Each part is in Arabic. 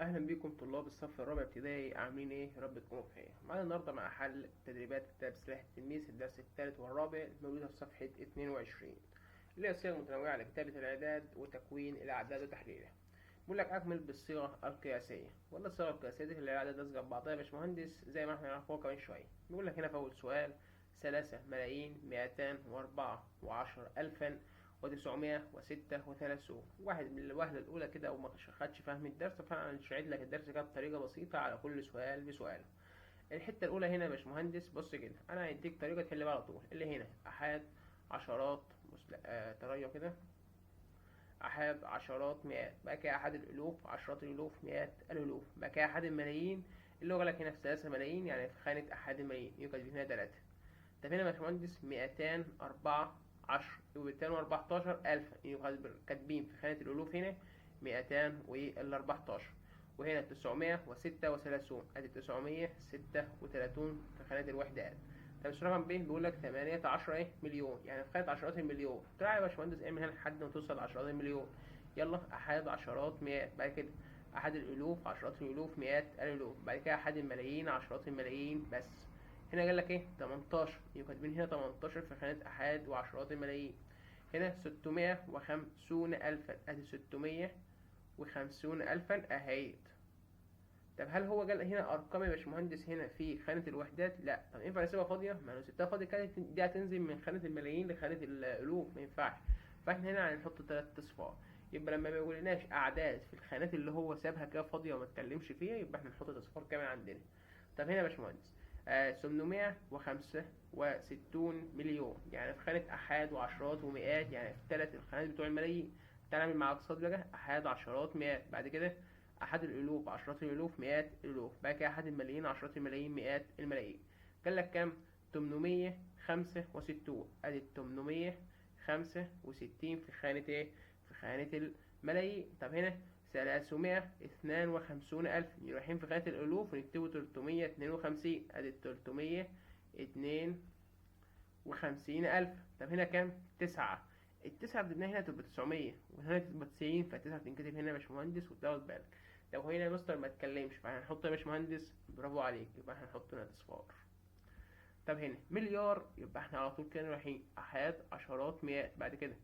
اهلا بيكم طلاب الصف الرابع ابتدائي، عاملين ايه؟ يا رب تكونوا بخير. معانا النهارده مع حل تدريبات كتاب سلاح التلميذ الدرس الثالث والرابع الموجوده في صفحه 22، اللي هي صيغ متنوعه لكتابه الاعداد وتكوين الاعداد وتحليلها. بيقول لك اكمل بالصيغه القياسيه. ولا الصيغه القياسيه دي اللي الاعداد لازقه ببعضها يا باشمهندس زي ما احنا هنعرفوها كمان شويه. بيقول لك هنا في اول سؤال 3,214,000 و936. واحد من الوهلة الأولى كده أو ما خدش فهم الدرس، فأنا هنشرح لك الدرس كده بطريقة بسيطة على كل سؤال بسؤاله. الحتة الأولى هنا يا باشمهندس بص كده، أنا هديك طريقة تحل بيها على طول. اللي هنا أحاد، عشرات، تريا كده، أحاد، عشرات، مئات، بقى كده أحد الألوف، عشرات الألوف، مئات الألوف، بقى كده أحد الملايين اللي هو لك هنا في 3 ملايين، يعني في خانة أحد الملايين يوجد هنا 3. طب هنا يا باشمهندس 214 يبقى 214,000، يبقى كاتبين في خانة الألوف هنا 214، وهنا 936 ادي 936 في خانة الوحدات. طب الرقم ب بيقول لك 18 ايه مليون، يعني في خانة عشرات المليون. تعالى يا باشمهندس اعمل هنا لحد ما توصل لعشرات المليون. يلا احاد، عشرات، مئات، بعد كده احد الالوف، عشرات الالوف، مئات الالوف، بعد كده احد الملايين، عشرات الملايين. بس هنا قال لك ايه 18، يبقى كاتبين هنا 18 في خانة احاد وعشرات الملايين. هنا 650 الفا، ادي 650 الفا اهيت. طب هل هو قال هنا ارقام يا باشمهندس هنا في خانة الوحدات؟ لا. طب ينفع نسيبها فاضية؟ ما لو سبتها فاضية كانت دي هتنزل من خانة الملايين لخانة الالوف، ما ينفعش. فاحنا هنا هنحط 3 اصفار. يبقى لما ما يقولناش اعداد في الخانات اللي هو سابها كده فاضية وما اتكلمش فيها، يبقى احنا نحط اصفار كمان عندنا. طب هنا يا باشمهندس 865 مليون، يعني في خانة أحاد وعشرات ومئات، يعني في 3 الخانات بتوع الملايين. تعال نعمل مع اقتصاد بقى، أحاد، عشرات، مئات، بعد كده أحد الألوف، عشرات الألوف، مئات الألوف، بعد كده أحد الملايين، عشرات الملايين، مئات الملايين. قال لك كام؟ 865، أدي 865 في خانة إيه؟ في خانة الملايين. طب هنا 352 ألف، رايحين في خانة الألوف ونكتبوا 352، أدي 352 ألف. طب هنا كام؟ 9. التسعة بدنا هنا تبقى 900 وهنا تبقى 90، فالتسعة بتنكتب هنا يا باشمهندس وتاخد بالك. لو هنا يا مستر ما اتكلمش فهنحط يا باشمهندس برافو عليك، يبقى هنحط هنا اصفار. طب هنا مليار، يبقى احنا على طول كده رايحين احاد، عشرات، مئات، بعد كده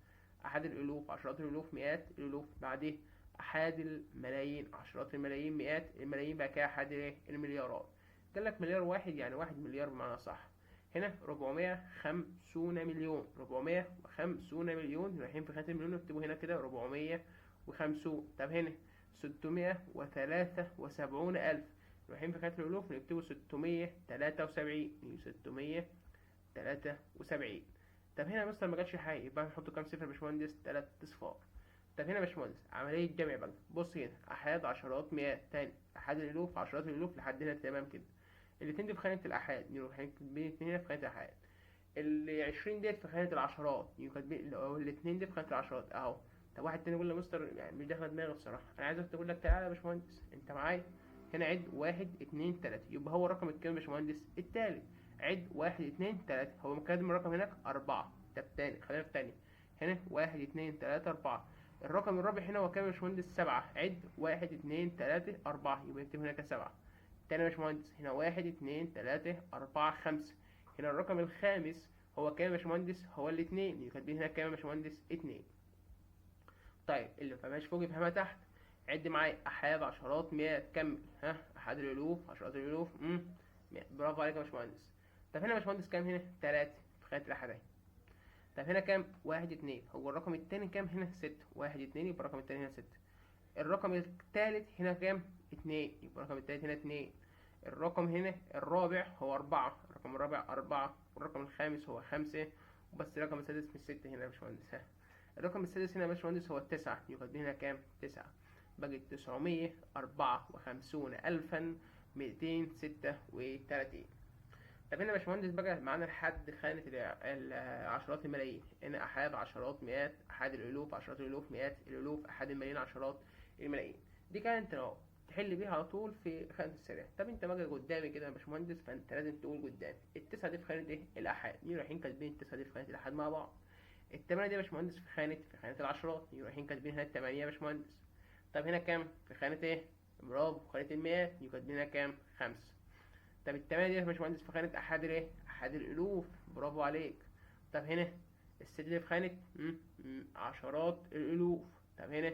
احاد الالوف، عشرات الالوف، مئات الالوف، بعدين احاد الملايين، عشرات الملايين، مئات الملايين، بقى كده احاد ايه المليارات. قال لك مليار واحد يعني 1 مليار بمعنى صح. هنا 450 مليون، 450 مليون رايحين في خانة المليون نكتبه هنا كده 450. طب هنا 673 ألف رايحين في خانة الألوف نكتبوا 673، 673. طب هنا مثلا ما جاتش حاجة، يبقى هنحط كام صفر يا باشمهندس؟ 3 أصفار. طب هنا يا باشمهندس عملية جمع بقى، بص هنا أحاد، عشرات، مئات، تاني أحاد الألوف، عشرات الألوف، لحد هنا تمام كده. الاتنين دي في خانة الأحاد، نروح بين الاتنين هنا في خانة الأحاد. ال20 ديت في خانة العشرات، الاتنين دي في خانة العشرات أهو. طب واحد تاني يقول لي مستر يعني مش داخلة دماغي بصراحة، أنا عايزك تقول لك تعالى يا باشمهندس أنت معايا. هنا عد 1 2 3، يبقى هو الرقم الكام يا باشمهندس؟ التالت. عد 1 2 3، هو مكتب الرقم هناك 4. طب تاني خلينا في تاني. هنا 1 2 3 4. الرقم الرابع هنا هو كام يا باشمهندس؟ 7. عد 1 2 3 4، يبقى نكتب هناك 7. تاني يا باشمهندس هنا 1 2 3 4 5. هنا الرقم الخامس هو كام يا باشمهندس؟ هو الاتنين، يبقى كاتبين هنا كام يا باشمهندس؟ 2. طيب اللي مفهمهاش فوق يفهمها تحت. عد معايا احاد، عشرات، مئات، كمل. ها احاد الالوف، عشرات الالوف، برافو عليك يا باشمهندس. طب هنا يا باشمهندس كام؟ هنا 3 في خانة الاحادية. طب هنا كام؟ 1 2، هو الرقم التاني كام؟ هنا 6. 1 2 يبقى الرقم التاني هنا 6. الرقم التالت هنا كام؟ 2، يبقى الرقم التالت هنا 2. الرقم هنا الرابع هو 4، الرقم الرابع 4، والرقم الخامس هو 5. بس الرقم السادس مش 6 هنا يا باشمهندس. ها الرقم السادس هنا يا باشمهندس هو 9، يبقى هنا كام؟ 9. بقت 954,236. طب هنا يا باشمهندس بقى معانا لحد خانة عشرات الملايين. هنا أحاد، عشرات، مئات، أحد الألوف، عشرات الألوف، مئات الألوف، أحد الملايين، عشرات الملايين. دي كانت لو تحل بيها على طول في خانة السريع. طب انت بقى قدامي كده يا باشمهندس، فانت لازم تقول قدامي التسعة دي في خانة ايه؟ الأحاد. دي رايحين كاتبين التسعة دي في خانة الأحاد مع بعض. التمانية دي يا باشمهندس في خانة العشرات، دي رايحين كاتبين هنا التمانية يا باشمهندس. طب هنا كام؟ في خانة ايه؟ برافو، خانة المئات يبقى ادينا كام؟ 5. طب التمانية دي يا باشمهندس في خانة أحد الايه؟ أحد الألوف، برافو عليك. طب هنا الست دي في خانة عشرات الألوف. طب هنا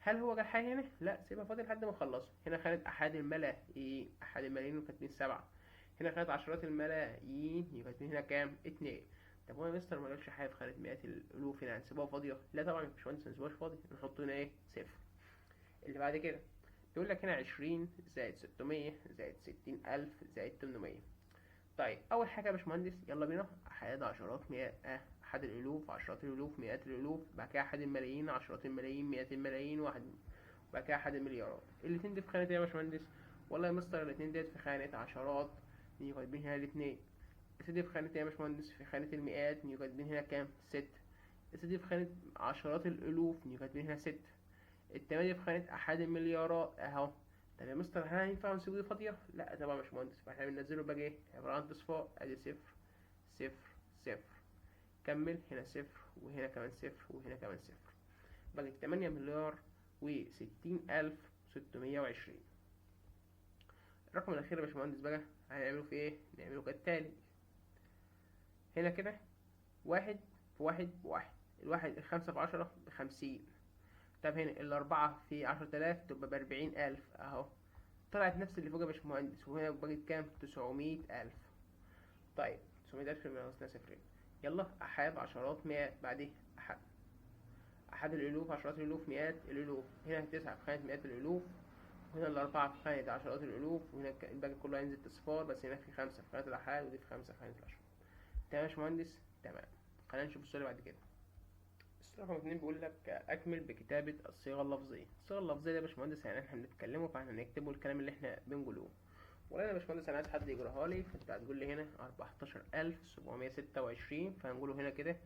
هل هو جاب حاجة هنا؟ لا، سيبها فاضي لحد ما نخلصه. هنا خانة أحد الملايين، أحد الملايين وكاتبين 7. هنا خانة عشرات الملايين يبقى كاتبين هنا كام؟ 2. طب هو يا مستر ما جابش حاجة في خانة مئات الألوف هنا، هنسيبها فاضية؟ لا طبعا يا باشمهندس، منسيبهاش فاضية، نحط هنا ايه؟ صفر. اللي بعد كده يقول لك هنا 20 زائد 600 زائد 60,000 زائد 800. طيب أول حاجة يا باشمهندس يلا بينا أحد عشرات مئات، أحد الألوف، عشرات الألوف، مئات الألوف، بعد كده أحد الملايين، عشرات الملايين، مئات الملايين، واحد، بعد كده أحد المليارات. الاتنين دي في خانة إيه يا باشمهندس؟ والله يا مستر الاتنين ديت في خانة عشرات، نيجي كاتبين هنا الاتنين. الست دي في خانة إيه يا باشمهندس؟ في خانة المئات، نيجي كاتبين هنا كام؟ 6. الست دي في خانة عشرات الألوف، نيجي كاتبين هنا 6. التمانية في خانة أحد المليارات أهو. طب يا مستر هل هينفع نسيبه دي فاضية؟ لا طبعا يا باشمهندس، فاحنا بننزله بقى ايه؟ عبارة عن تصفار، ادي صفر صفر صفر. كمل هنا صفر وهنا كمان صفر وهنا كمان صفر. بقى 8,060,620. الرقم الأخير يا باشمهندس بقى هنعمله في ايه؟ نعمله كالتالي. هنا كده واحد في واحد بواحد، الواحد الخمسة في عشرة ب50. طب هنا الأربعة في 10,000 تبقى ب40,000 أهو. طلعت نفس اللي فوق يا باشمهندس، وهنا بقت كام؟ 900,000. طيب 900,000 من ناقصنا صفرين. يلا أحاد عشرات مئات بعدين أحد، أحد الألوف، عشرات الألوف، مئات الألوف. هنا 9 في خانة مئات الألوف، وهنا الأربعة في خانة عشرات الألوف، وهنا الباقي كله هينزل تصفار، بس هنا في 5 في خانة الأحاد، ودي في 5 في خانة العشرات. تمام يا باشمهندس؟ تمام. خلينا نشوف السؤال اللي بعد كده. السؤال رقم 2 بيقول لك أكمل بكتابة الصيغة اللفظية. الصيغة اللفظية دي يا باشمهندس يعني احنا بنتكلمه، فاحنا هنكتبه الكلام اللي احنا بنقوله. وانا يا باشمهندس انا عايز حد يقراها لي، فانت هتقول لي هنا 14,726، فهنقوله هنا كده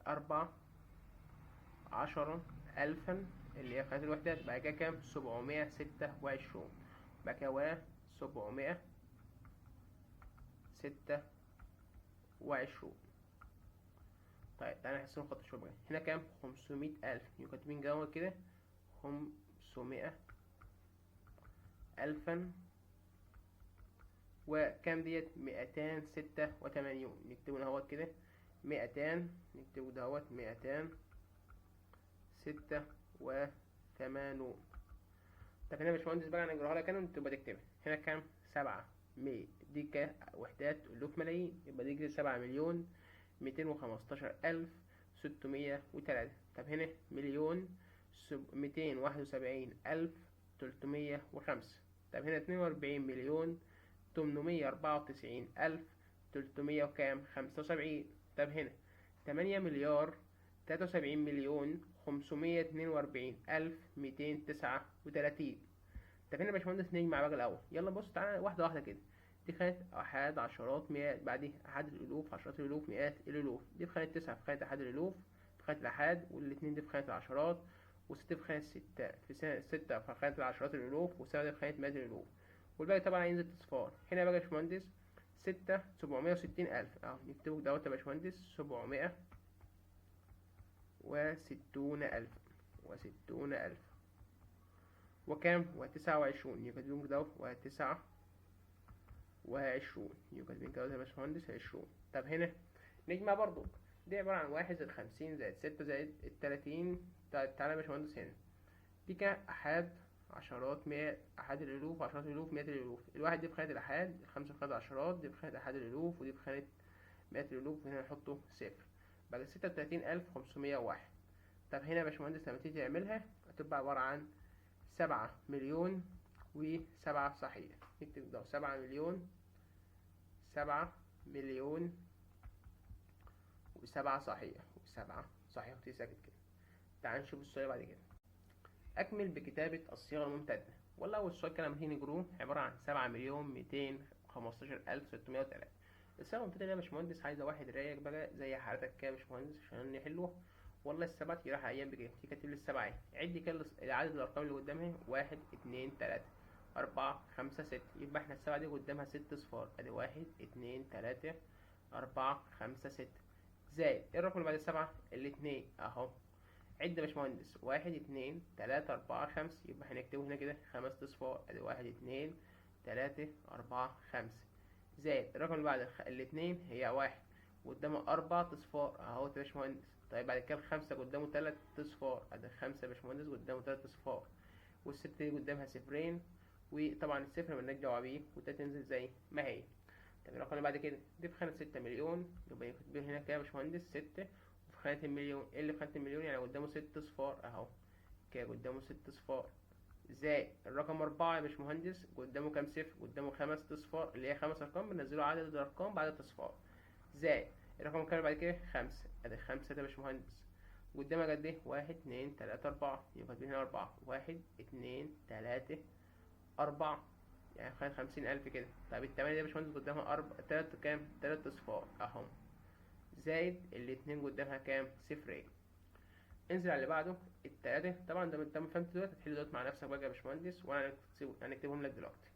14,000 اللي هي خانة الوحدات، بعد كده كام؟ 726، بعد كده 726. طيب تعالى نحسن خط شوية بقى. هنا كام؟ 500,000، يبقى كاتبين جوه كده 500,000. وكام ديت؟ 286، نكتبه دهوت كده 200، نكتبه دهوت 286. طب هنا يا باشمهندس بقى هنقراها لك انا وانت تبقى تكتبها. هنا كام؟ 700 دي كوحدات ألوف ملايين، يبقى دي كده 7,215,603. طب هنا مليون 271,305. طب هنا 42,894,300 وكام؟ 75. طب هنا 8,373,542,239. طب هنا يا باشمهندس نجمع بقى الأول. يلا بص تعالى واحدة واحدة كده. دي خانة أحاد عشرات مئات، بعدين أحد الألوف، عشرات الألوف، مئات الألوف. دي في خانة 9 في خانة أحد الألوف، في خانة الأحاد، والاتنين دي في خانة العشرات، وستة في خانة ستة في ستة في خانة العشرات الألوف، وسبعة دي في خانة مئات الألوف. والباقي طبعا هينزل تصفار. هنا بقى يا باشمهندس 760,000 أهو، نكتبه دوت يا باشمهندس 760,000 وكام؟ و29، يبقى كاتبين كده و29، يبقى كاتبين كده يا باشمهندس 20. طب هنا نجمع برضو. دي عبارة عن 1 زائد 50 زائد 6 زائد 30. تعالى يا باشمهندس هنا. دي كده أحاد عشرات مئات، أحد الألوف، عشرات الألوف، مئات الألوف. الواحد دي في خانة الأحاد، الخمسة في خانة العشرات، دي في خانة أحد الألوف، ودي في خانة مئات الألوف، وهنا نحطه صفر. بقى 36,501. طب هنا يا باشمهندس لما تيجي تعملها هتبقى عبارة عن 7,000,000 و7 صحيح. نكتب ده 7,000,000 و7 صحيح، و7 صحيح وتساكت كده. تعال نشوف السؤال بعد كده. أكمل بكتابة الصيغة الممتدة. والله أول سؤال كده لما تيجي نجروه عبارة عن 7,215,603. الصيغة الممتدة دي يا باشمهندس عايزة واحد رايق بقى زي حضرتك كده يا باشمهندس عشان نحلوه. والله السبعة يروح أيام بكده، تيجي كاتب لي السبعة اهي. عد كده عدد الأرقام اللي قدامها 1 2 3 4 5 6. يبقى احنا السبعة دي قدامها 6 صفار، ادي 1 2 3 4 5 6. زائد ايه الرقم اللي بعد السبعة؟ الاتنين اهو. عد يا باشمهندس، 1 2 3 4 5، يبقى هنكتبه هنا كده 5 اصفار، ادي 1 2 3 4 5، زائد الرقم اللي بعد الاتنين هي 1 قدامه 4 اصفار اهو يا باشمهندس. طيب بعد كده الخمسة قدامه 3 اصفار، ادي 5 يا باشمهندس قدامه 3 اصفار، والستة دي قدامها صفرين، وطبعا الصفر مالناش دعوة بيه، وده تنزل زي ما هي. طب الرقم اللي بعد كده دي في خانة 6 مليون، يبقى يكتب هنا كده يا باشمهندس 6، وفي خانة المليون ايه اللي في خانة المليون؟ يعني قدامه 6 اصفار اهو، كده قدامه 6 اصفار، زائد الرقم 4 يا باشمهندس قدامه كام صفر؟ قدامه 5 اصفار، اللي هي 5 ارقام بننزله عدد الارقام بعد الاصفار، زائد الرقم كام بعد كده 5، ادي 5 ده يا باشمهندس قدامها قد ايه؟ 1 2 3 4، يبقى هنا 4، 1 2 3 4، يعني خد 50,000 كده. طيب التمانية دي يا باشمهندس قدامها تلات كام؟ 3 اصفار اهم، زائد الاتنين قدامها كام؟ صفرين. انزل على اللي بعده التلاتة، طبعا ده انت ما فهمت دلوقتي هتحل دلوقتي مع نفسك بقى يا باشمهندس، وانا هنكتبهم لك دلوقتي.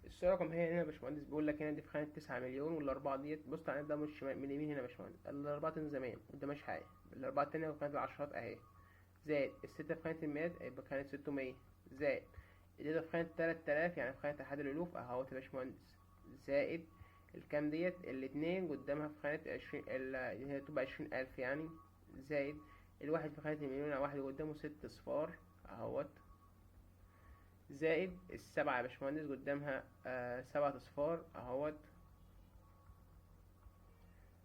السؤال رقم هي هنا يا باشمهندس بيقول لك هنا دي في خانة 9 مليون، والأربعة ديت بص على ده مش من اليمين هنا يا باشمهندس، الأربعة تنزل زمان قدامهاش حاجة، الأربعة التانية في خانة العشرات أهي، زائد الستة في خانة المئات يبقى خانة 600، زائد الإيدة في خانة 3000 يعني في خانة أحد الألوف أهوت يا باشمهندس، زائد الكام ديت الاتنين قدامها في خانة 20 هي تبقى 20,000 يعني، زائد الواحد في خانة المليون يعني واحد قدامه 6 أصفار أهوت، زائد السبعة يا باشمهندس قدامها 7 أصفار أهوت.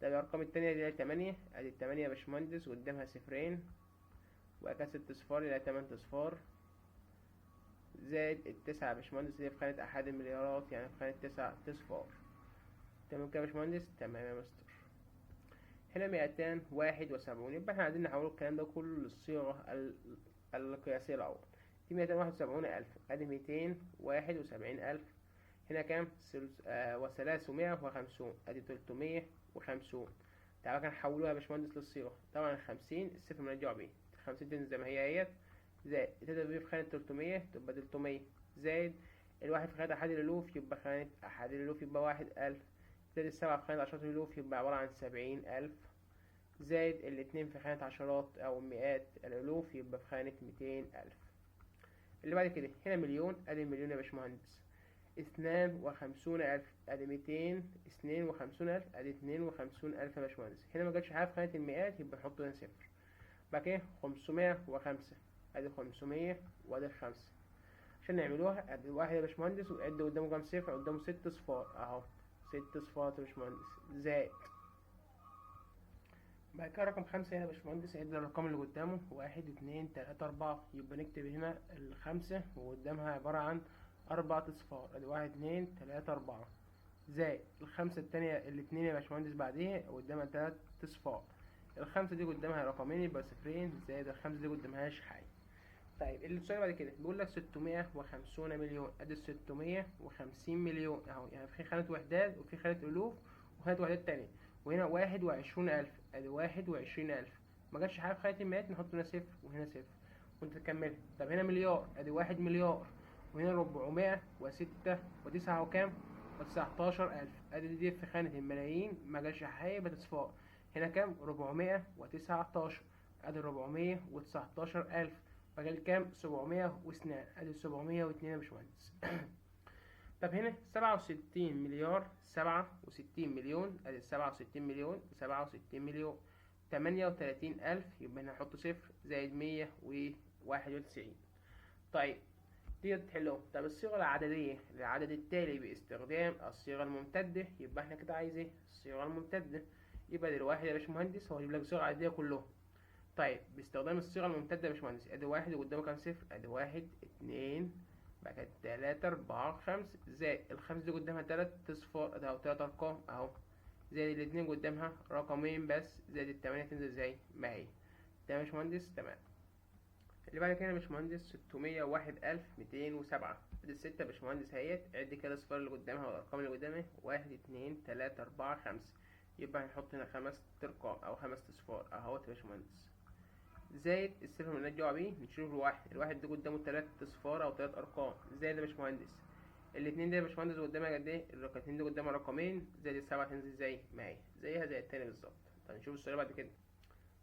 ده الأرقام التانية دي 8، أدي التمانية يا باشمهندس قدامها صفرين، وبعد كده 6 أصفار يبقى 8 أصفار، زائد التسعة يا باشمهندس اللي هي في خانة أحد المليارات يعني في خانة 9 أصفار. تمام كده يا باشمهندس؟ تمام يا مستر. هنا 271، يبقى احنا عايزين نحول الكلام ده كله للصيغة القياسية الأول. دي 271,000، أدي 271,000، هنا كام؟ و350، أدي 350. تعالى كده نحولوها يا باشمهندس للصيغة، طبعا ال50 الصفر مالناش دعوة بيه، ال50 تنزل زي ما هي اهيت، زائد تقدر في خانة 300 تبقى 300، زائد الواحد في خانة أحد الألوف يبقى خانة أحد الألوف يبقى 1,000، زائد السبعة في خانة عشرات الألوف يبقى عبارة عن 70,000، زائد الاتنين في خانة عشرات أو مئات الألوف يبقى في خانة 200,000. اللي بعد كده هنا مليون، أدي المليون يا باشمهندس، 52,000، أدي 252,000، أدي 52,000 يا باشمهندس. هنا مجتش حاجة في خانة المئات يبقى نحط هنا صفر. بعد كده 505، أدي 500 وأدي 5. عشان نعملوها أدي الواحد يا باشمهندس وأدي قدامه كام صفر؟ قدامه 6 أصفار أهو، 6 أصفار يا باشمهندس، زائد بعد كده رقم 5 هنا يا باشمهندس عد الأرقام اللي قدامه 1 2 3 4، يبقى نكتب هنا ال5 وقدامها عبارة عن 4 أصفار، أدي 1 2 3 4، زائد الخمسة التانية الاتنين يا باشمهندس بعديها قدامها 3 أصفار، الخمسة دي قدامها رقمين يبقى صفرين، زائد الخمسة دي قدامهاش حاجة. طيب السؤال بعد كده بيقول لك 650 مليون، ادي 650 مليون اهو، يعني في خانة وحدات وفي خانة ألوف وخانة وحدات تانية، وهنا 21,000، ادي 21,000، مجاش حاجة في خانة المئات نحط هنا صفر وهنا صفر وانت تكملها. طب هنا مليار، ادي 1 مليار، وهنا 406 وكام و19,000، ادي دي في خانة الملايين مجاش حاجة يبقى اصفار، هنا كام؟ 419، ادي 419,000، مجال كام؟ 702، ادي 702 يا باشمهندس. طب هنا 67 مليار، 67 مليون، ادي 67 مليون، 67 مليون، 38,000، يبقى هنا نحط صفر، زائد 191. طيب دي تحلهم. طب الصيغة العددية للعدد التالي باستخدام الصيغة الممتدة، يبقى احنا كده عايز ايه؟ الصيغة الممتدة، يبقى دي الواحد يا باشمهندس هو يجيب لك الصيغة العددية كلهم. طيب باستخدام الصيغة الممتدة يا باشمهندس، ادي واحد وقدامه كام صفر؟ ادي 1 2، بعد كده 3 4 5، زائد الخمس دي قدامها 3 أصفار اهو، 3 أرقام اهو، زائد الاتنين قدامها رقمين بس، زائد التمانية تنزل زي ما هي. تمام يا باشمهندس؟ تمام. اللي بعد كده يا باشمهندس 601,207، ادي الستة يا باشمهندس اهيت، عد كده الأصفار اللي قدامها والأرقام اللي قدامها 1 2 3 4 5، يبقى هنحط هنا 5 أرقام أو 5 أصفار اهوت يا باشمهندس، زائد الصفر مالناش دعوة بيه نشيله الواحد، الواحد ده قدامه 3 أصفار أو 3 أرقام، زائد يا باشمهندس الاتنين ده يا باشمهندس قدامها قد ايه؟ الاتنين دي قدامها رقمين، زائد السبعة تنزل زي ما هي زيها زي التاني بالظبط. طيب نشوف السؤال بعد كده.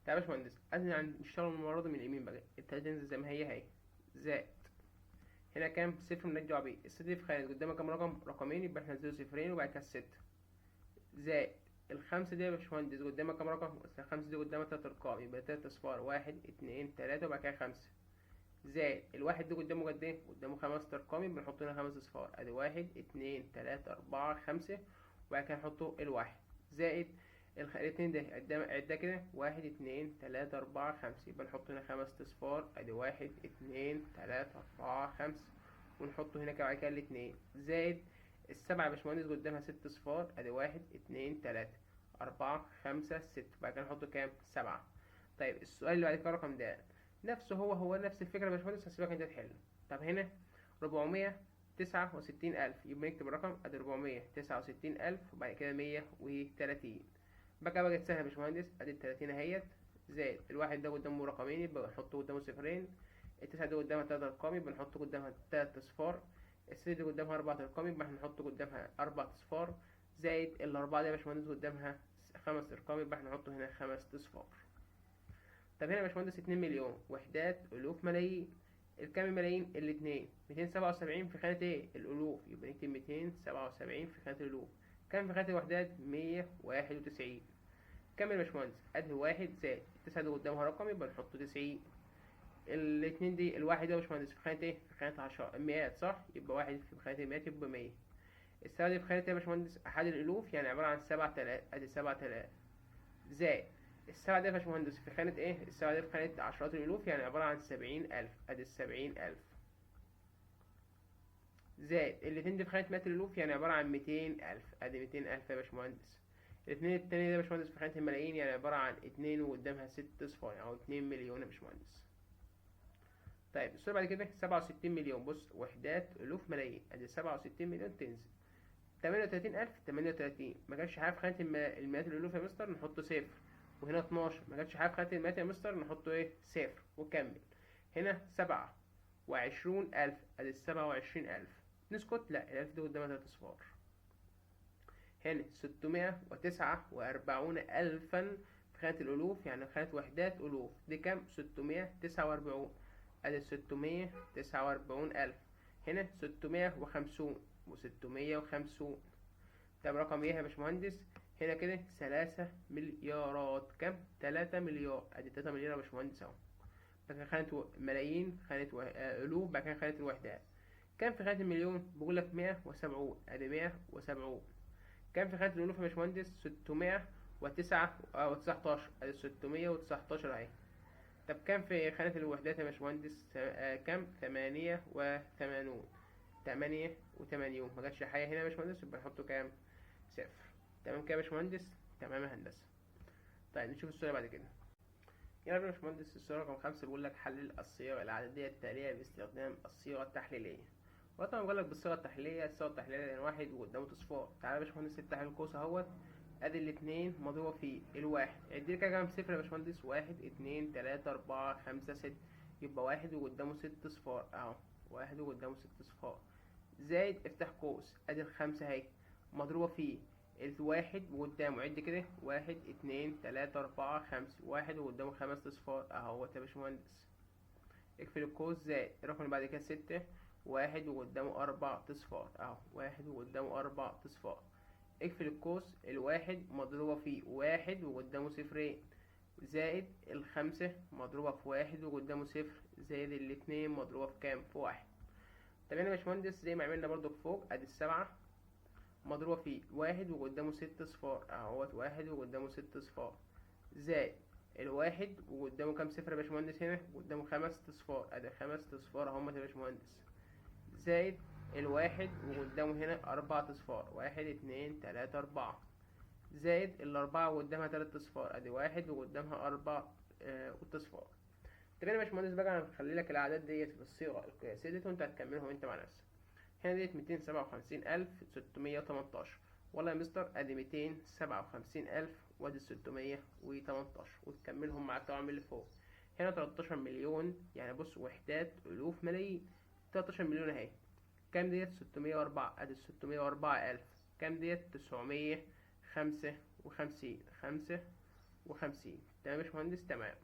طيب يا باشمهندس ادي نشتغل المره دي من اليمين بقى، التلاته تنزل زي ما هي زائد هنا كام؟ صفر مالناش دعوه بيه، الست دي في خانه قدامها كام رقم؟ رقمين، يبقى احنا ننزله صفرين وبعد كده الستة، زائد الخمسة دي يا باشمهندس قدامها كام رقم؟ الخمسة دي قدامها تلات أرقام، يبقى تلات أصفار، واحد اتنين تلاتة وبعد كده خمسة، زائد الواحد دي قدامه قد ايه؟ قدامه خمس أرقام، يبقى نحط هنا خمس أصفار، أدي واحد اتنين تلاتة أربعة خمسة وبعد كده نحطه الواحد، زائد الاتنين ده عدها كده، واحد اتنين تلاتة أربعة خمسة، يبقى نحط هنا خمس أصفار، أدي واحد اتنين تلاتة أربعة خمسة ونحطه هنا كده بعد كده الاتنين، زائد السبعة يا باشمهندس قدامها ست أصفار، أدي واحد اتنين تلاتة أربعة خمسة ستة وبعد كده نحط كام؟ سبعة. طيب السؤال اللي بعد كده رقم ده نفسه هو نفس الفكرة يا باشمهندس، هسيبك انت تحله. طب هنا 469,000، يبقى نكتب الرقم ادي 469,000 وبعد كده 130. بقى بقت سهلة يا باشمهندس، ادي التلاتين اهيت، زائد الواحد ده قدامه رقمين يبقى نحطه قدامه صفرين، التسعة دي قدامها تلات أرقام يبقى نحط قدامها تلات أصفار، الستة دي قدامها أربعة أرقام يبقى احنا نحط قدامها أربع أصفار، زائد الأربعة دي يا باشمهندس قدامها خمس أرقام يبقى احنا نحط هنا خمس أصفار. طب هنا يا باشمهندس 2 مليون وحدات ألوف ملايين، الكام ملايين؟ الاتنين، 277 في خانة ايه؟ الألوف، يبقى نكتب 277 في خانة الألوف. كام في خانة الوحدات؟ 191. كام يا باشمهندس؟ أدي واحد زائد التسعة دي قدامها رقم يبقى نحط 90. الاتنين دي الواحد ده يا باشمهندس في خانة ايه؟ في خانة مئات صح؟ يبقى واحد في خانة المئات يبقى 100. السبعة دي في خانة ايه يا باشمهندس؟ أحد الألوف يعني عبارة عن 7000، أدي 7000 زائد السبعة دي يا باشمهندس في خانة ايه؟ السبعة دي في خانة عشرات الألوف يعني عبارة عن 70,000، أدي ال70,000 زائد الاتنين دي في خانة مئة الألوف يعني عبارة عن 200,000، أدي 200,000 يا باشمهندس. الاتنين التانية دي يا باشمهندس في خانة الملايين يعني عبارة عن اتنين وقدامها ست أصفار أو 2 مليون يا باشمهندس. طيب السؤال بعد كده 67 مليون، بص وحدات ألوف ملايين، أدي 67 مليون تنزل 38,000 38 ما جاتش حاجة في خانة المئات الألوف يا مستر نحط صفر، وهنا 12 ما جاتش حاجة في خانة المئات يا مستر نحطه ايه؟ صفر وكمل. هنا 27,000 ادي 27,000 نسكت؟ لا الألف دي قدامها تلات أصفار. هنا 649,000 في خانة الألوف يعني خانة وحدات ألوف دي كام؟ 649 ادي 649,000. هنا 650 و650. طب رقم ايه يا باشمهندس؟ هنا كده 3 مليارات، كام؟ 3 مليار، ادي 3 مليار يا باشمهندس اهو. بعد كده خانة ملايين، خانة ألوف، بعد كده خانة الوحدات. كام في خانة المليون؟ بقول لك 170، ادي 170. كام في خانة الألوف يا باشمهندس؟ 609 أو 19، ادي 619 اهي. طب كام في خانة الوحدات يا باشمهندس؟ كام؟ 88. 88 ما جاتش حاجة هنا يا باشمهندس يبقى نحطه كام؟ صفر. تمام كده يا باشمهندس؟ تمام يا هندسة. طيب نشوف السؤال بعد كده. يلا يا باشمهندس السؤال رقم 5 بيقول لك حلل الصيغة العددية التالية باستخدام الصيغة التحليلية. وطبعا بيقول لك بالصيغة التحليلية، الصيغة التحليلية يعني واحد وقدامه تصفار. تعالى يا باشمهندس افتح القوس اهوت، ادي الاتنين مضروبة في الواحد، اديلي كده كام صفر يا باشمهندس؟ واحد اتنين تلاتة أربعة خمسة ستة، يبقى واحد وقدامه ست صفار اهو، واحد وقدامه ست صفار، زائد افتح قوس ادي الخمسة اهي مضروبة في الواحد وقدامه، عد كده واحد اتنين تلاتة أربعة خمسة، واحد وقدامه خمس أصفار أهوت يا باشمهندس، اقفل القوس، زائد الرقم اللي بعد كده ستة، واحد وقدامه أربع أصفار أهو، واحد وقدامه أربع أصفار، اقفل القوس، الواحد مضروبة في واحد وقدامه صفرين، زائد الخمسة مضروبة في واحد وقدامه صفر، زائد الاتنين مضروبة في كام؟ في واحد. طب هنا يا باشمهندس زي ما عملنا برضو فوق، ادي السبعة مضروبة في واحد وقدامه ست صفار اهوت، واحد وقدامه ست صفار، زائد الواحد وقدامه كام صفر يا باشمهندس؟ هنا قدامه خمس صفار، ادي خمس صفار اهمت يا باشمهندس، زائد الواحد وقدامه هنا أربع صفار، واحد اتنين تلاتة أربعة، زائد الأربعة وقدامها تلات صفار، ادي واحد وقدامها أربع صفار. طب هنا يا باشمهندس بقى انا هخلي لك الأعداد ديت في الصيغة القياسية ديت وانت هتكملهم انت مع نفسك. هنا ديت 257,618، والله يا مستر ادي 257,000 وادي 618 وتكملهم معاك طبعا من اللي فوق. هنا 13 مليون يعني بص وحدات ألوف ملايين، 13 مليون اهي. كام ديت؟ 604، ادي 604,000. كام ديت؟ 955 55. تمام يا باشمهندس، تمام.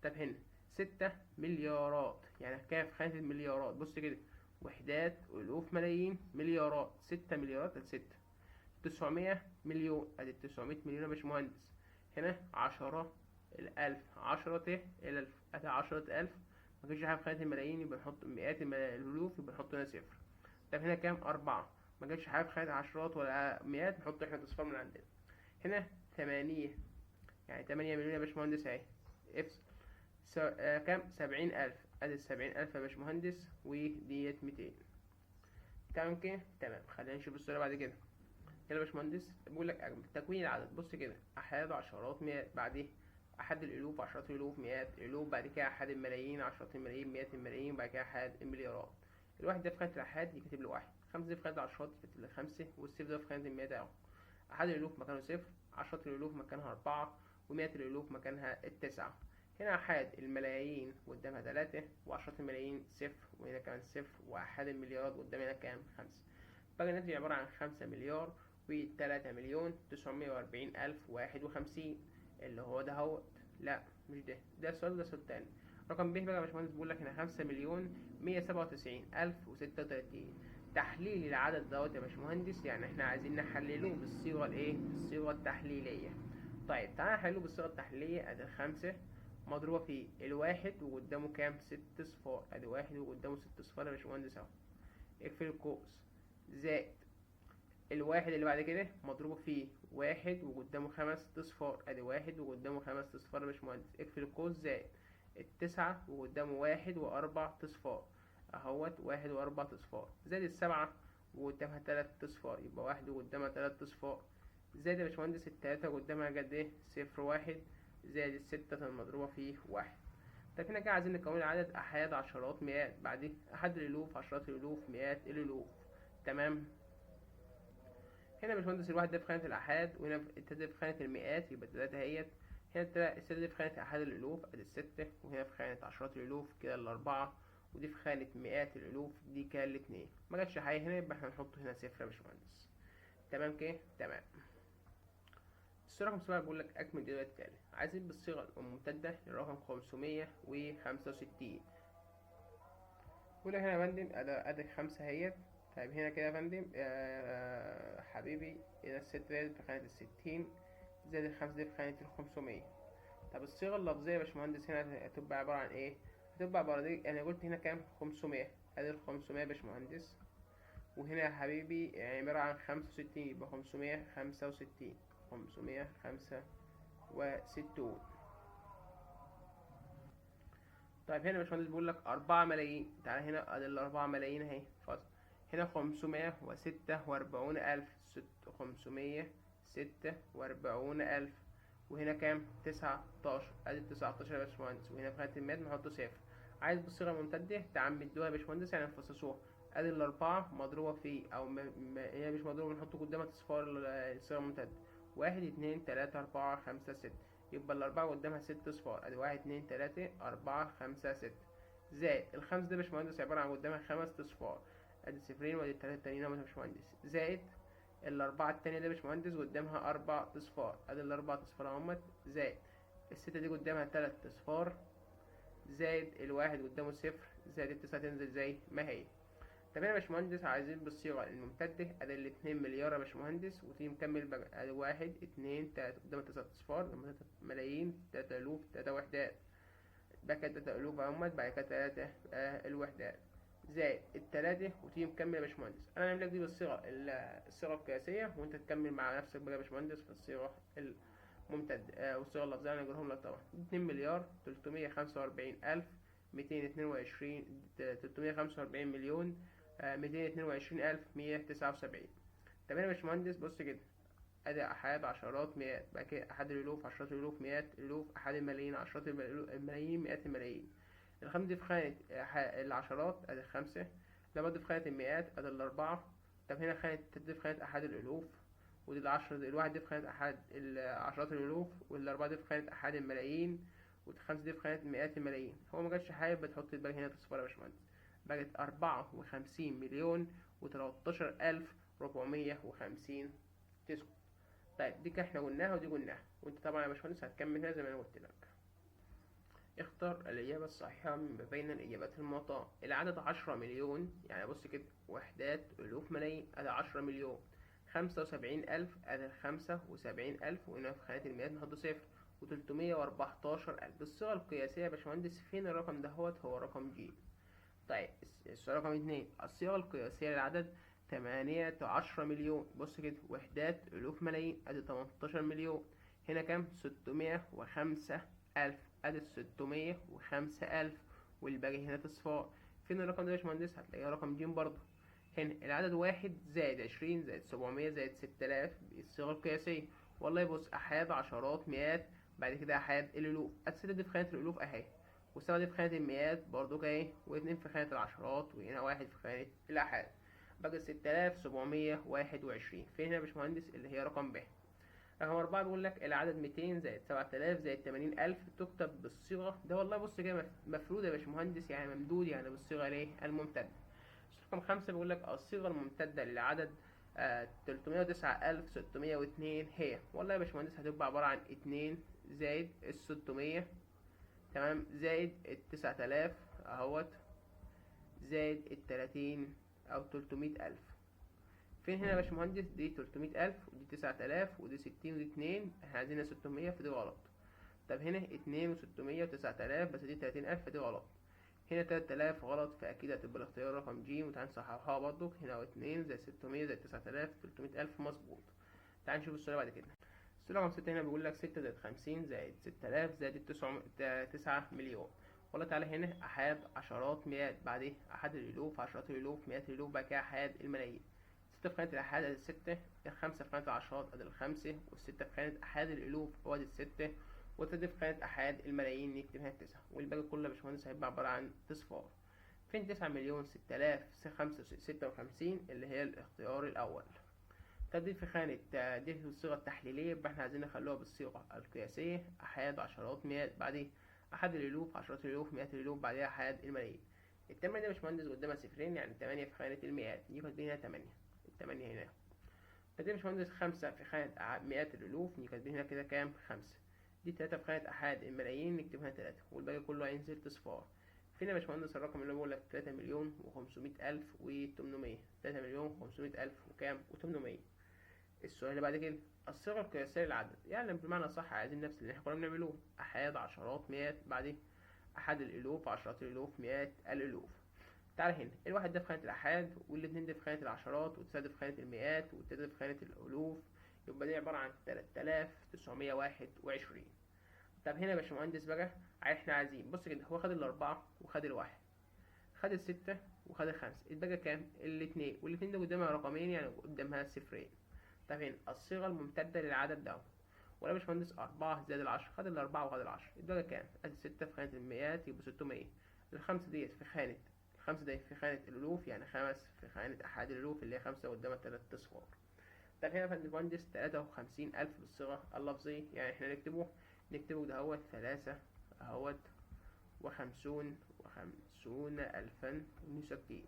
طب هنا 6 مليارات، يعني كام في خانة المليارات؟ بص كده، وحدات ألوف ملايين مليارات، 6 مليارات ادي 6. 900 مليون ادي 900 مليون يا باشمهندس. هنا 10 الألف، 10 الألف ادي 10 ألف. مفيش حاجة في خانة الملايين يبقى نحط مئات الألوف، يبقى نحط هنا صفر. طب هنا كام؟ 4. مجابش حاجة في خانة عشرات ولا مئات، نحط احنا تصفار من عندنا. هنا 8، يعني 8 مليون يا باشمهندس اهي. افصل. كام؟ 70 ألف ادي 70 ألف يا باشمهندس، وديت 200. تمام كده، تمام. خلينا نشوف الصورة بعد كده. يلا يا باشمهندس، بيقول لك أجمل تكوين العدد. بص كده، أحاد، عشرات، مئات، بعديه أحد الألوف، عشرات الألوف، مئات الألوف، بعد كده أحد الملايين، عشرات الملايين، مئات الملايين، بعد كده أحد المليارات. الواحد ده في خانة الأحاد يكتب له واحد، خمسة دي في خانة العشرات يكتب له خمسة، والصفر ده في خانة المئات أهو. أحد الألوف مكانه صفر، عشرات الألوف مكانها 4، ومئة الألوف مكانها 9. هنا أحاد الملايين قدامها 3، وعشرات الملايين صفر، وهنا كمان صفر، وأحد المليارات قدامنا كام؟ 5. بقى الناتج عبارة عن 5 مليار و3 مليون 940 ألف 51، اللي هو ده هو. لا مش ده، ده السؤال، ده سؤال تاني. رقم ب بقى يا باشمهندس بيقول لك هنا 5 مليون 197 ألف و96. تحليل العدد دوت يا باشمهندس، يعني احنا عايزين نحلله بالصيغة الايه؟ بالصيغة التحليلية. طيب تعالى نحلله بالصيغة التحليلية. ادي 5 مضروبة في الواحد وقدامه كام؟ 6 صفار. ادي واحد وقدامه 6 صفار يا باشمهندس اهو. اقفل القوس. زائد الواحد اللي بعد كده مضروب فيه واحد وقدامه 5 اصفار. ادي واحد وقدامه 5 اصفار يا باشمهندس. اقفل القوس. زائد التسعة وقدامه واحد و4 اصفار اهوت، واحد و4 اصفار. زائد السبعة وقدامها 3 اصفار، يبقى واحد وقدامها 3 اصفار. زائد يا باشمهندس التلاتة وقدامها قد ايه؟ صفر واحد. زائد الستة المضروبة فيه واحد. طب هنا كده عايزين نكون العدد أحاد، عشرات، مئات، بعديه أحد الألوف، عشرات الألوف، مئات الألوف. تمام. هنا يا باشمهندس الواحد ده في خانة الآحاد، وهنا التلاتة في خانة المئات، يبقى التلاتة اهيت. هنا الستة دي في خانة أحاد الألوف ادي الستة، وهنا في خانة عشرات الألوف كده الأربعة، ودي في خانة مئات الألوف دي كده الاتنين. مجتش حاجة هنا، يبقى احنا هنحط هنا صفر يا باشمهندس. تمام كده، تمام. الصورة رقم 7 بيقول لك أكمل الجدول التالي. عايزين بالصيغة الممتدة للرقم 565. بيقول لك هنا يا فندم أدي 5 اهيت. طيب هنا كده يا فندم حبيبي، هنا الستة ديت في خانة ال60، زائد الخمسة دي في خانة ال500. طب الصيغة اللفظية يا باشمهندس هنا هتبقى عبارة عن ايه؟ هتبقى عبارة دي، أنا قلت هنا كام؟ 500. أدي ال500 يا باشمهندس. وهنا يا حبيبي يعني عبارة عن 65، يبقى 565. 565. طيب هنا يا باشمهندس بيقول لك 4 ملايين. تعالى هنا ادي ال4 ملايين اهي فاصل. هنا 546 ألف 546 ألف. وهنا كام؟ 19. ادي 19 يا باشمهندس، وهنا في خانة المئات نحط صفر. عايز بالصيغة الممتدة تعمدوها يا باشمهندس، يعني نفصصوها. ادي الأربعة مضروبة في أو هي مش مضروبة، بنحط قدامها اصفار الصيغة الممتدة. واحد، اتنين، تلاتة، أربعة، خمسة، ستة. يبقى الأربعة قدامها 6 صفار. أدي واحد، اتنين، تلاتة، أربعة، خمسة، ستة. زائد الخمس ده يا باشمهندس عبارة عن قدامها 5 أصفار. أدي صفرين، وأدي التلاتة التانيين أهو يا باشمهندس. زائد الأربعة التانية ده يا باشمهندس قدامها 4 أصفار. أدي ال4 أصفار أهمت. زائد الستة دي قدامها 3 أصفار. زائد الواحد قدامه صفر. زائد التسعة تنزل زي ما هي. طب هنا يا باشمهندس عايزين بالصيغة الممتدة. ادي ال2 مليار يا باشمهندس، وتيجي مكمل بقى. ادي واحد، اتنين، تلاتة، قدام 9 أصفار، قدام 3 ملايين، 3 ألوف، 3 وحدات. بقى كده 3 ألوف اهمت، بعد كده 3 الوحدات. زائد التلاتة، وتيجي مكمل يا باشمهندس. انا هعمل لك دي بالصيغة الصيغة القياسية، وانت تكمل مع نفسك بقى يا باشمهندس في الصيغة الممتدة والصيغة اللفظية انا هجيبهم لك طبعا. 2 مليار 345 ألف 222 345 مليون 222 ألف 179. طب هنا يا باشمهندس بص كده، ادي احاد، عشرات، مئات، بعد كده احد الالوف، عشرات الالوف، مئات الالوف، احد الملايين، عشرات الملايين، مئات الملايين. الخمسة دي في خانة العشرات ادي الخمسة. ده برضه في خانة المئات ادي الأربعة. طب هنا خانة التلاتة دي في خانة أحد الألوف، ودي العشرة دي الواحد دي في خانة أحد عشرات الألوف، والأربعة دي في خانة أحد الملايين، والخمسة دي في خانة مئات الملايين. هو مجالش حابب تحط الباقي هنا تصفار يا باشمهندس. بقت 54 مليون و13 ألف 450 تسكت. طيب دي كده احنا قلناها ودي قلناها، وانت طبعا يا باشمهندس هتكمل هنا زي ما انا قلت لك. اختر الإجابة الصحيحة من بين الإجابات المعطاة. العدد 10 مليون، يعني بص كده وحدات ألوف ملايين، أدي 10 مليون. 75,000 أدي 75,000، وهنا في خانة المئات نحط صفر. و314,000 بالصيغة القياسية يا باشمهندس. فين الرقم دهوت؟ هو رقم ج. طيب السؤال رقم 2، الصيغة القياسية للعدد 18 مليون. بص كده وحدات ألوف ملايين، أدي 18 مليون. هنا كام؟ 605,000، أدي 605,000، والباقي هنا أصفار. فين الرقم ده يا باشمهندس؟ هتلاقيه رقم ج برضه. هنا العدد 1 زائد 20 زائد 700 زائد 6000 بالصيغة القياسية. والله بص، أحاد عشرات مئات، بعد كده أحاد الألوف. الستة دي في خانة الألوف أهي، والسبعة دي في خانة المئات برضو اهي، واتنين في خانة العشرات، وهنا واحد في خانة الآحاد. بقى 6721. فين هنا يا باشمهندس؟ اللي هي رقم ب. رقم 4 بيقول لك العدد 200 زائد 7000 زائد 80,000 تكتب بالصيغة ده. والله بص كده مفروض يا باشمهندس، يعني ممدود، يعني بالصيغة ليه؟ الممتدة. رقم 5 بيقول لك الصيغة الممتدة للعدد 309,602 هي. والله يا باشمهندس هتبقى عبارة عن 2 زائد 600، تمام، زائد 9,000 اهوت، زائد 30 أو 300,000. فين هنا يا باشمهندس؟ دي 300,000 ودي 9,000 ودي 60 ودي 2، احنا عايزينها 600 فدي غلط. طب هنا 2 و600 و9,000، بس دي 30,000 فدي غلط. هنا 3,000 غلط، فأكيد هتبقى الاختيار رقم ج، وتعالى نصححها برضك. هنا 2 زائد 600 زائد 9,000 300,000 مظبوط. تعال نشوف السؤال بعد كده. السؤال رقم 6 هنا بيقول لك 6 زائد 50 زائد 6,000 زائد 9 مليون. والله تعالى هنا أحاد عشرات مئات، بعدين أحد الألوف عشرات الألوف مئات الألوف، بعد كده أحاد الملايين. 6 في خانة الأحاد أدي 6، 5 في خانة العشرات أدي 5، والستة في خانة أحاد الألوف هو أدي 6، والتلاتة في خانة أحاد الملايين نكتب هنا 9، والباقي كله يا باشمهندس هيبقى عبارة عن صفار. فين 9,006,056 اللي هي الاختيار الأول. طب دي في خانة دي في الصيغة التحليلية، يبقى احنا عايزين نخلوها بالصيغة القياسية. أحاد عشرات مئات، بعدين أحد الألوف عشرات الألوف مئات الألوف، بعدها أحاد الملايين. التمانية دي يا باشمهندس قدامها صفرين، يعني 8 في خانة المئات، يبقى دي هنا 8، التمانية هنا. فدي يا باشمهندس 5 في خانة مئات الألوف، نكتب هنا كده كام؟ 5. دي 3 في خانة أحاد الملايين، نكتب هنا 3، والباقي كله هينزل تصفار. فين يا باشمهندس الرقم اللي بقول لك؟ 3,500,000 و800. 3,500,000 وكام؟ و800. السؤال اللي بعد كده، الصيغة القياسية للعدد، يعني بمعنى صح عايزين نفس اللي احنا كنا بنعملوه. أحاد عشرات مئات، بعدين أحد الألوف عشرات الألوف مئات الألوف. تعالى هنا الواحد ده في خانة الأحاد، والاتنين ده في خانة العشرات، والتلاتة في خانة المئات، والتلاتة في خانة الألوف، يبقى دي عبارة عن 3,921. طب هنا يا باشمهندس بقى احنا عايزين، بص كده، هو خد الأربعة وخد الواحد، خد الستة وخد الخمسة، اتبقى كام؟ الاتنين، والاتنين ده قدامها رقمين، يعني قدامها صفرين. طب هنا الصيغة الممتدة للعدد ده، ولا يا باشمهندس 4 زائد 10، خد الأربعة وخد 10، اتبقى كام؟ ادي 6 في خانة المئات يبقى 600. الخمسة ديت في خانة، الخمسة دي في خانة الألوف، يعني 5 في خانة أحد الألوف اللي هي 5 قدامها 3 أصفار. طب هنا يا باشمهندس 53,000 بالصيغة اللفظية، يعني احنا نكتبه ده هو 3 اهوت وخمسون ألفا وستين.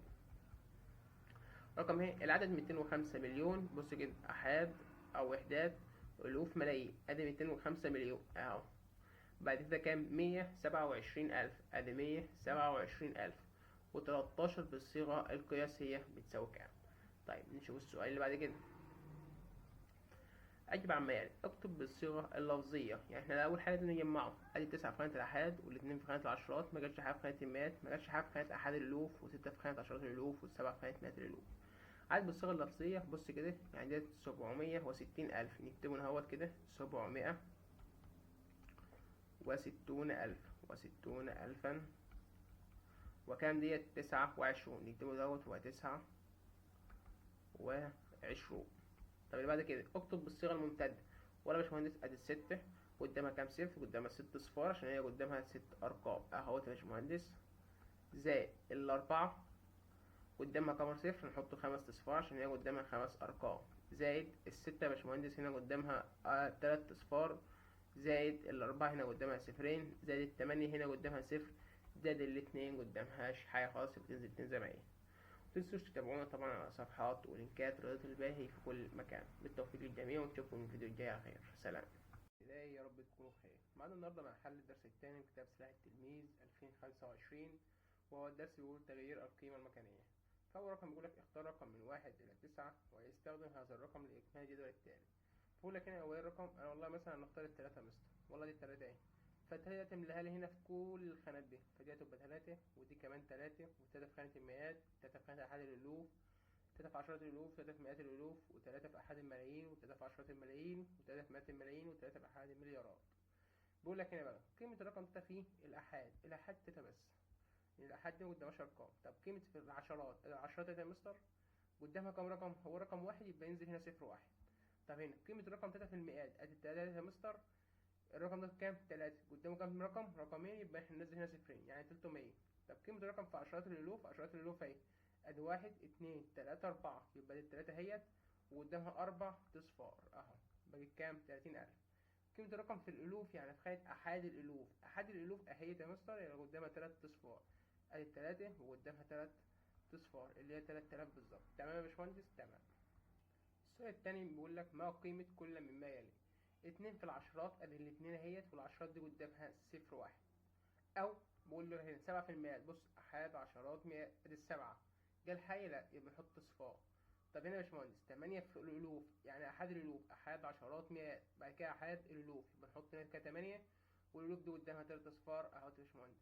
رقم هي العدد 205 مليون. بص كده أحاد أو وحدات ألوف ملايين، أدي 205 مليون أهو. بعد كده كام؟ 127,000، أدي 127,000، و13 بالصيغة القياسية بتساوي كام؟ طيب نشوف السؤال اللي بعد كده. أجب عما يلي، اكتب بالصيغة اللفظية. يعني احنا أول حاجة نجمعه، أدي 9 في خانة الآحاد، والاتنين في خانة العشرات، مجالش حاجة في خانة المئات، مجالش حاجة في خانة أحاد الألوف، وستة في خانة عشرات الألوف، والسبعة في خانة مئات الألوف. عاد بالصيغة اللفظية، بص كده، يعني ديت 760,000، نكتبه اهوت كده 760,000 وستون ألفا، وكام ديت؟ 29، نكتبه دوت هو 29. طب اللي بعد كده اكتب بالصيغة الممتدة. ولا يا باشمهندس ادي الستة قدامها كام صفر؟ قدامها 6 صفار، عشان هي قدامها 6 أرقام اهوت يا باشمهندس، زائد الأربعة قدامها كام صفر؟ نحط 5 اصفار عشان هي قدامها 5 ارقام، زائد الستة يا باشمهندس هنا قدامها 3 اصفار، زائد الأربعة هنا قدامها صفرين، زائد التمانية هنا قدامها صفر، زائد الاتنين قدامهاش حاجة خالص، بتنزل زي ما هي. متنسوش تتابعونا طبعا على صفحات ولينكات رياضة الباهي في كل مكان. بالتوفيق للجميع، ونشوفكم في الفيديو الجاي على خير. سلام. ابتدائي، يا رب تكونوا بخير. معانا النهارده مع حل الدرس الثاني من كتاب سلاح التلميذ 2025، وهو الدرس بيقول تغيير القيمة المكانية. فأول رقم بيقولك اختار رقم من 1 إلى 9 ويستخدم هذا الرقم لإكمال الجدول التالي. فبقولك هنا أول رقم أنا والله مثلا نختار التلاتة مستر، والله دي التلاتة أهي، فالتلاتة تملاها لي هنا في كل الخانات دي، فدي هتبقى تلاتة ودي كمان تلاتة، والتلاتة في خانة المئات، التلاتة في خانة أحد الألوف، تلاتة في عشرات الألوف، تلاتة في مئات الألوف، وتلاتة في أحد الملايين، وتلاتة في عشرات الملايين، وتلاتة في مئات الملايين، وتلاتة في أحد المليارات. بيقول لك هنا بقى قيمة الرقم تلاتة فيه الآحاد تلاتة بس، يعني الآحاد دي ما قدامهاش أرقام. طب قيمة في العشرات تلاتة يا مستر، قدامها كام رقم؟ هو رقم واحد، يبقى ينزل هنا صفر واحد. طب هنا قيمة الرقم تلاتة في المئات، أدي التلاتة يا مستر، الرقم ده كام؟ تلاتة، قدامه كام رقم؟ رقمين، يبقى احنا ننزل هنا صفرين، يعني 300. طب قيمة الرقم في عشرات الألوف، عشرات الألوف اهي، ادي واحد اتنين تلاتة أربعة، يبقى دي التلاتة اهيت، وقدامها أربع أصفار أهو، باقي كام؟ 30,000. قيمة الرقم في الألوف، يعني في خانة أحاد الألوف، أحاد الألوف أهيت يا مستر، يعني قدامها تلات أصفار، ادي التلاتة وقدامها تلات أصفار اللي هي 3000 بالظبط. تمام يا باشمهندس؟ تمام. السؤال التاني بيقول لك ما قيمة كل مما يلي. اتنين في العشرات، ادي الاتنين اهيت، والعشرات دي قدامها صفر واحد. او بقول له هنا 7%، بص احاد عشرات مئات، ادي السبعة، جه الحي لا، يبقى نحط صفار. طب هنا يا باشمهندس 8 في الالوف، يعني احاد الالوف، احاد عشرات مئات، بعد كده احاد الالوف، يبقى نحط هنا كده 8، والالوف دي قدامها 3 اصفار اهو يا باشمهندس.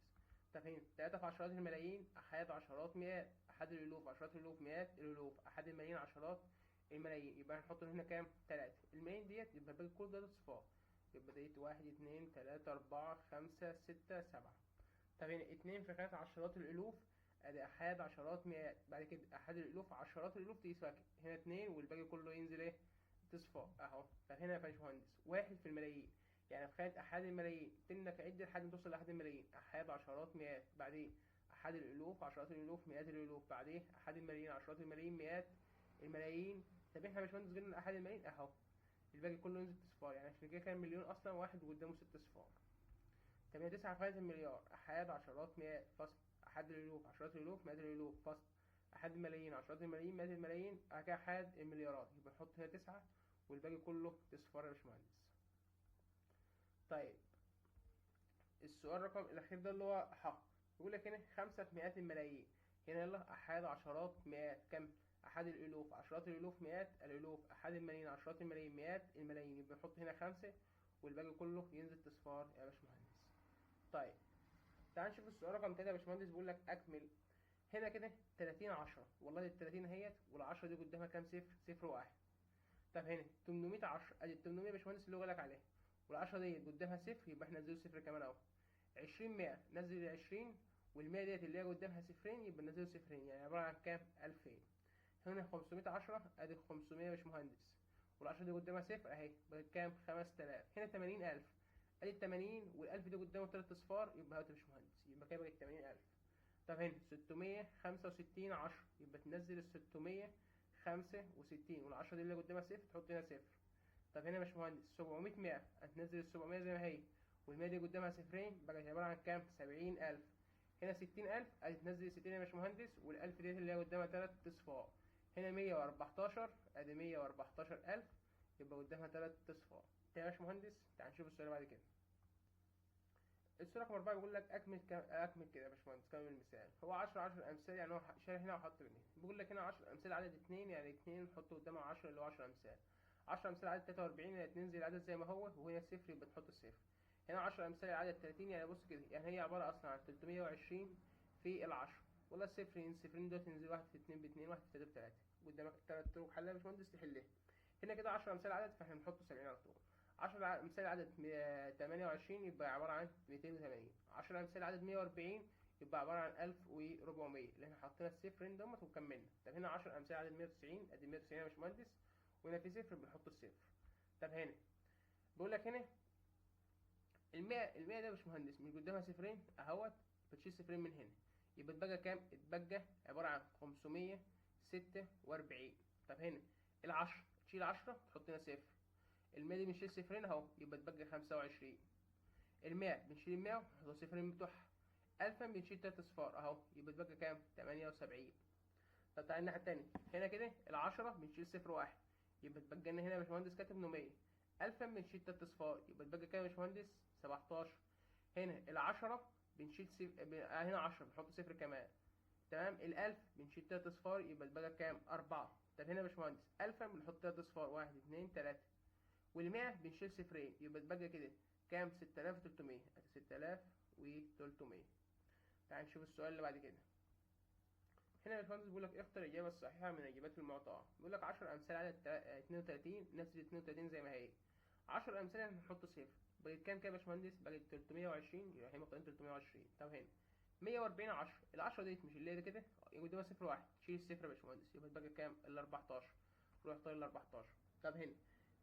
طب هنا 3 في عشرات الملايين، احاد عشرات مئات، احاد الالوف عشرات الالوف مئات الالوف، احاد الملايين عشرات الملايين، يبقى هنحط هنا كام؟ 3. الملايين ديت يبقى باقي كل ده صفار، يبقى ديت 1 2 3 4 5 6 7. طب هنا اتنين في خانة عشرات الألوف، ادي أحاد عشرات مئات، بعد كده أحد الألوف عشرات الألوف تيجي ساكن، هنا اتنين والباقي كله ينزل ايه؟ تصفى اهو. طب هنا يا باشمهندس واحد في الملايين، يعني في خانة أحد الملايين تنك عد لحد ما توصل لأحد الملايين، أحاد عشرات مئات، بعدين أحد الألوف عشرات الألوف مئات الألوف، بعدين أحد الملايين عشرات الملايين مئات الملايين. طب احنا يا باشمهندس قلنا أحد الملايين اهو، الباقي كله ينزل تصفار، يعني عشان كده كان مليون أصلا واحد وقدامه ست صفار. 8 فايز المليار، أحاد عشرات مئات فصل، أحد الألوف عشرات الألوف مئات الألوف فصل، أحد الملايين عشرات الملايين مئات الملايين، أحد المليارات، يبقى نحط هنا 9 والباقي كله تصفار يا باشمهندس. طيب السؤال رقم الأخير ده اللي هو بيقول لك هنا 5 في مئات الملايين، هنا يلا أحاد عشرات مئات كم؟ أحد الألوف عشرات الألوف مئات الألوف، أحد الملايين عشرات الملايين مئات الملايين، يبقى نحط هنا 5 والباقي كله ينزل تصفار يا باشمهندس. طيب تعال نشوف السؤال رقم 3 يا باشمهندس، بيقول لك اكمل. هنا كده 30 10، والله ال 30 اهيت، وال10 دي قدامها كام صفر؟ صفر واحد. طب هنا 800 10، ادي ال 800 يا باشمهندس اللي هو قالك عليها، وال10 ديت قدامها صفر، يبقى احنا ننزله صفر كمان اهو. 20 100، نزل ال 20 وال100 ديت اللي هي قدامها صفرين، يبقى ننزله صفرين، يعني عباره عن كام؟ 2000. هنا 510، ادي 500 يا باشمهندس، وال10 دي قدامها صفر اهي، بقت كام؟ 5000. هنا 80000، ادي ال 80 وال1000 دي قدامه 3 اصفار، يبقى اهوت يا باشمهندس، يبقى كده بقت 80000. طب هنا 665 10، يبقى تنزل ال 665 وال10 دي اللي قدامها صفر تحط هنا صفر. طب هنا يا باشمهندس 700 100، هتنزل ال 700 زي ما هي، وال100 دي قدامها صفرين، بقت عبارة عن كام؟ 70000. هنا 60000، ادي تنزل 60 يا باشمهندس، وال1000 ديت اللي هي قدامها 3 اصفار. هنا 114، ادي 114000، يبقى قدامها 3 اصفار. تمام يا باشمهندس. تعال نشوف السؤال بعد كده. السؤال رقم 4 بيقول لك اكمل كده يا باشمهندس، كمل المثال. هو 10 امثال، يعني هو شال هنا وحط هنا. بيقول لك هنا 10 امثال عدد 2، يعني 2 نحط قدامها 10 اللي هو 10 امثال. 10 امثال عدد 43، يعني 2 زي العدد زي ما هو، وهنا صفر يبقى تحط الصفر. هنا 10 امثال عدد 30، يعني بص كده، يعني هي عباره اصلا عن 320 في العشرة، ولا صفرين صفرين دول تنزل، واحد في 2 ب2، واحد في 3 ب3، قدامك 3 طرق حلها يا باشمهندس تحلها. هنا كده 10 امثال عدد، فاحنا نحط 70 على طول. 10 أمثال عدد 28، يبقى عبارة عن 280. 10 أمثال عدد 140، يبقى عبارة عن 1400، اللي احنا حطينا الصفرين دوت وكملنا. طب هنا 10 أمثال عدد 190، ادي 190 يا باشمهندس، وهنا في صفر بنحط الصفر. طب هنا بيقول لك هنا المية ده يا باشمهندس مش قدامها صفرين اهوت، بتشيل صفرين من هنا، يبقى اتبقى كام؟ اتبقى عبارة عن 546. طب هنا العشرة تشيل 10 تحط هنا صفر، المية دي بنشيل صفرين اهو، يبقى اتبقى 25. المية بنشيل المية ونحط الصفرين بتوعها. ألفا بنشيل 3 صفار اهو، يبقى اتبقى كام؟ 78. طب تعالى الناحية التانية، هنا كده العشرة بنشيل صفر واحد، يبقى اتبقى لنا هنا يا باشمهندس كاتب 800. ألفا بنشيل تلات أصفار يبقى اتبقى كام يا باشمهندس؟ 17. هنا العشرة بنشيل هنا 10 بنحط صفر كمان. تمام. الألف بنشيل تلات أصفار يبقى اتبقى كام؟ 4. طب هنا يا باشمهندس ألفا بنحط تلات أصفار، 1 2 3. والمية بنشيل صفرين يبقى اتبقى كده كام؟ 6300. ادي 6300. تعال نشوف السؤال اللي بعد كده. هنا يا باشمهندس بيقول لك اختر الإجابة الصحيحة من الإجابات المعطاة. بيقول لك 10 أمثال عدد 32 نفس ال 32 زي ما هي. 10 أمثال هنحط صفر. بقت كام كده يا باشمهندس؟ بقت 320 يبقى احنا مختارين 320. طب هنا 140 10. ال 10 ديت مش اللي هي كده يبقى قدامها صفر واحد، شيل الصفر يا باشمهندس يبقى اتبقى كام؟ ال 14. روح اختار ال 14. طب هنا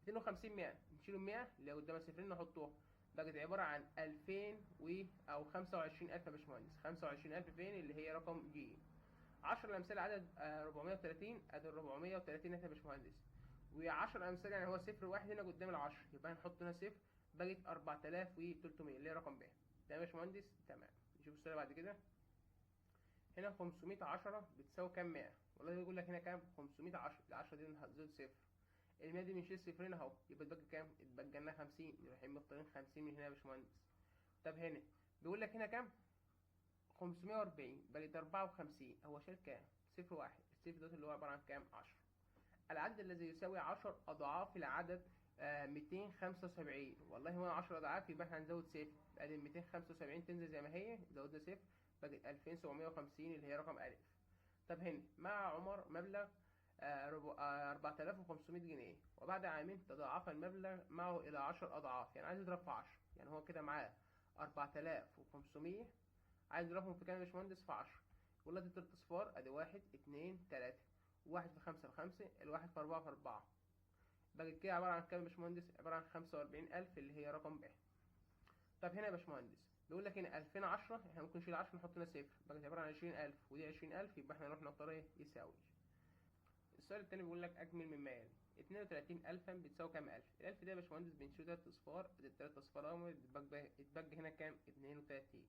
250 100 نشيل ال 100 اللي قدامها صفرين نحطوها، بقت عبارة عن 2000 أو 25000 يا باشمهندس. 25000 فين؟ اللي هي رقم ج. 10 امثال عدد 430. ادي ال 430 يا باشمهندس. و10 امثال يعني هو صفر واحد هنا قدام ال10 يبقى هنحط هنا صفر، بقت 4300 اللي هي رقم ب. تمام يا باشمهندس؟ تمام. نشوف السؤال بعد كده. هنا 500 10 بتساوي كام 100؟ والله بيقول لك هنا كام؟ 500 10. ال 10 دي هتزود صفر، ال 100 دي بنشيل صفرين اهو يبقى اتبقى كام؟ اتبقى لنا 50. نروح مختارين 50 من هنا يا باشمهندس. طب هنا بيقول لك هنا كام؟ 540 بقت 54. هو شال كام؟ صفر واحد. الصفر ده اللي هو عبارة عن كام؟ 10. العدد الذي يساوي 10 أضعاف العدد 275. والله هو 10 أضعاف يبقى احنا هنزود صفر. ادي 275 تنزل زي ما هي، زودنا صفر بقت 2750 اللي هي رقم ألف. طب هنا مع عمر مبلغ 4500 جنيه، وبعد عامين تضاعف المبلغ معه إلى 10 أضعاف. يعني عايز يضرب في 10، يعني هو كده معاه 4500، عايز يضربهم في كام يا باشمهندس؟ في 10. يقول لك دي تلات اصفار، ادي 1 2 3. واحد في 5 بخمسة، الواحد في 4 في 4. بقت كده عبارة عن كام يا باشمهندس؟ عبارة عن 45000 اللي هي رقم ب. طب هنا يا باشمهندس بيقول لك هنا 2010 احنا ممكن نشيل 10 نحط هنا صفر، بقت عبارة عن 20000 ودي 20000 يبقى احنا نروح نختار ايه؟ يساوي. السؤال التاني بيقول لك أكمل مما يلي. 32000 بتساوي كام ألف؟ الألف ده يا باشمهندس بنشيل تلات أصفار، التلات أصفار أهو اتبقى هنا كام؟ 32.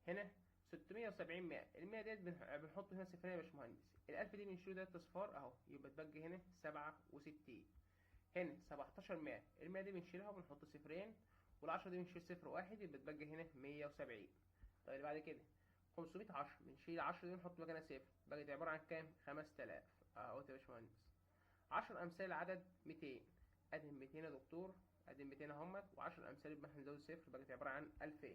هنا 670 100. ال 100 ديت بنحط هنا صفرين يا باشمهندس. الألف دي بنشيل تلات أصفار أهو يبقى اتبقى هنا 67. هنا 17 100. ال 100 دي بنشيلها وبنحط صفرين، وال10 دي بنشيل صفر واحد يبقى اتبقى هنا 170. طيب اللي بعد كده 500 10. بنشيل 10 دي ونحط مكانها صفر، بقت عبارة عن كام؟ 5000 اهوت يا باشمهندس. 10 امثال عدد 200. ادي 200 يا دكتور، ادي 200 اهمت، و10 امثال يبقى هنزود صفر بقت عبارة عن 2000.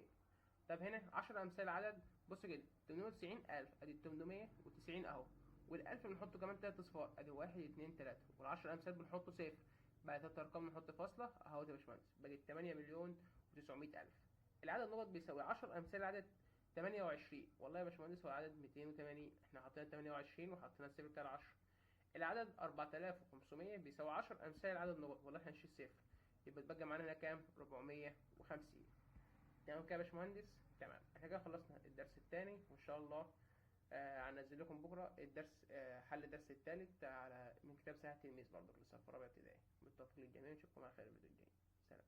طب هنا 10 امثال عدد، بص كده 890000. ادي 890 اهو، والألف بنحطه كمان تلات اصفار، ادي 1 2 3. والعشر امثال بنحطه صفر، بعد تلات ارقام نحط فاصلة اهو يا باشمهندس، بقت 8,900,000. العدد النقط بيساوي 10 امثال عدد 28. والله يا باشمهندس هو العدد 280، احنا حطينا 28 وحطينا الصفر بتاع 10. العدد 4500 بيساوي 10 امثال عدد النقط، والله احنا هنشيل صفر يبقى اتبقى معانا هنا كام؟ 450. تمام كده يا باشمهندس؟ تمام. احنا كده خلصنا الدرس التاني، وان شاء الله هنزل لكم بكره الدرس حل الدرس التالت على من كتاب ساعة التلميذ برضه لسه في رابعه ابتدائي. بالتوفيق للجميع، نشوفكم على خير الفيديو الجاي. سلام.